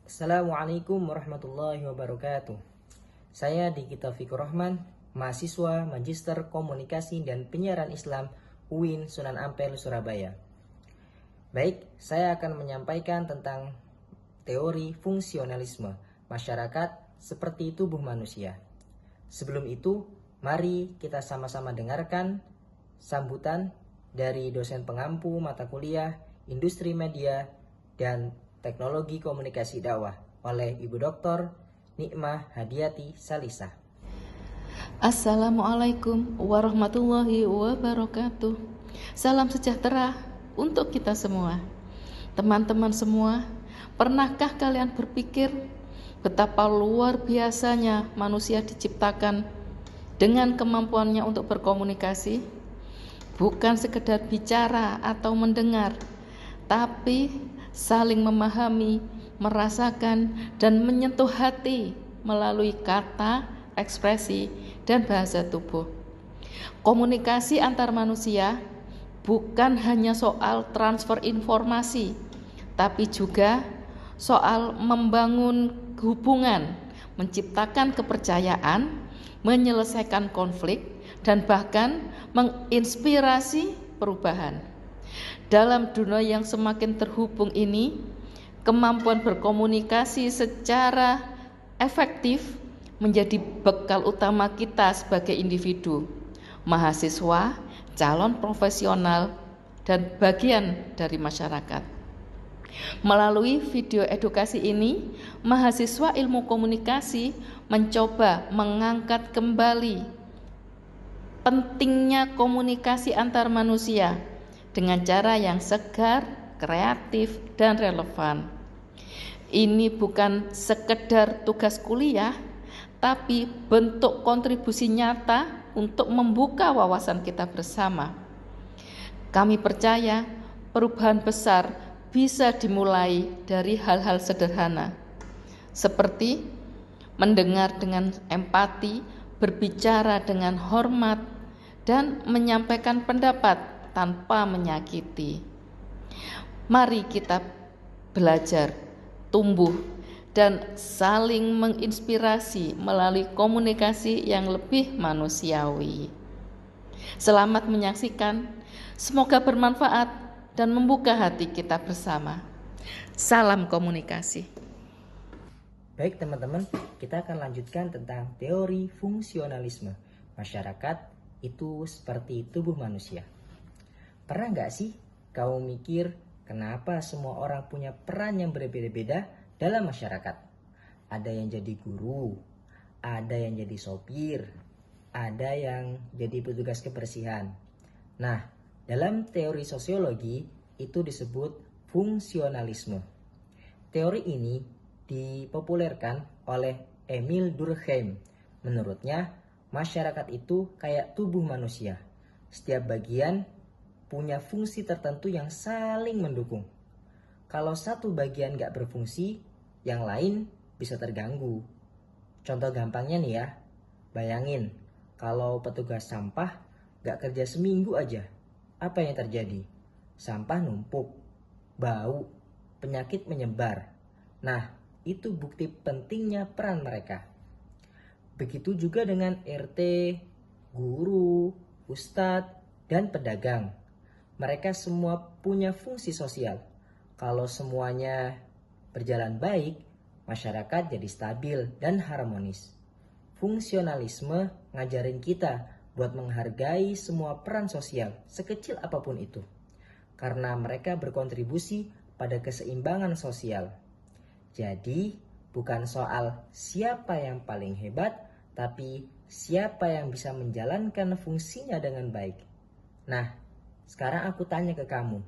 Assalamualaikum warahmatullahi wabarakatuh. Saya Dikita Fikur Rahman, mahasiswa Magister Komunikasi dan Penyiaran Islam UIN Sunan Ampel, Surabaya. Baik, saya akan menyampaikan tentang teori fungsionalisme masyarakat seperti tubuh manusia. Sebelum itu, mari kita sama-sama dengarkan sambutan dari dosen pengampu mata kuliah Industri Media dan Teknologi Komunikasi Dakwah oleh Ibu Dr. Nikmah Hadiati Salisah. Assalamualaikum warahmatullahi wabarakatuh. Salam sejahtera untuk kita semua. Teman-teman semua, pernahkah kalian berpikir betapa luar biasanya manusia diciptakan dengan kemampuannya untuk berkomunikasi? Bukan sekedar bicara atau mendengar, tapi saling memahami, merasakan, dan menyentuh hati melalui kata, ekspresi, dan bahasa tubuh. Komunikasi antar manusia bukan hanya soal transfer informasi, tapi juga soal membangun hubungan, menciptakan kepercayaan, menyelesaikan konflik, dan bahkan menginspirasi perubahan. Dalam dunia yang semakin terhubung ini, kemampuan berkomunikasi secara efektif menjadi bekal utama kita sebagai individu, mahasiswa, calon profesional, dan bagian dari masyarakat. Melalui video edukasi ini, mahasiswa ilmu komunikasi mencoba mengangkat kembali pentingnya komunikasi antar manusia dengan cara yang segar, kreatif, dan relevan. Ini bukan sekedar tugas kuliah, tapi bentuk kontribusi nyata untuk membuka wawasan kita bersama. Kami percaya perubahan besar bisa dimulai dari hal-hal sederhana, seperti mendengar dengan empati, berbicara dengan hormat, dan menyampaikan pendapat tanpa menyakiti. Mari kita belajar, tumbuh, dan saling menginspirasi melalui komunikasi yang lebih manusiawi. Selamat menyaksikan, semoga bermanfaat dan membuka hati kita bersama. Salam komunikasi. Baik teman-teman, kita akan lanjutkan tentang teori fungsionalisme masyarakat itu seperti tubuh manusia. Pernah nggak sih kamu mikir kenapa semua orang punya peran yang berbeda-beda dalam masyarakat? Ada yang jadi guru, ada yang jadi sopir, ada yang jadi petugas kebersihan. Nah, dalam teori sosiologi itu disebut fungsionalisme. Teori ini dipopulerkan oleh Emil Durkheim. Menurutnya, masyarakat itu kayak tubuh manusia. Setiap bagian punya fungsi tertentu yang saling mendukung. Kalau satu bagian gak berfungsi, yang lain bisa terganggu. Contoh gampangnya nih ya, bayangin kalau petugas sampah gak kerja seminggu aja, apa yang terjadi? Sampah numpuk, bau, penyakit menyebar. Nah, itu bukti pentingnya peran mereka. Begitu juga dengan RT, guru, ustadz, dan pedagang. Mereka semua punya fungsi sosial. Kalau semuanya berjalan baik, masyarakat jadi stabil dan harmonis. Fungsionalisme ngajarin kita buat menghargai semua peran sosial, sekecil apapun itu. Karena mereka berkontribusi pada keseimbangan sosial. Jadi, bukan soal siapa yang paling hebat, tapi siapa yang bisa menjalankan fungsinya dengan baik. Nah, sekarang aku tanya ke kamu,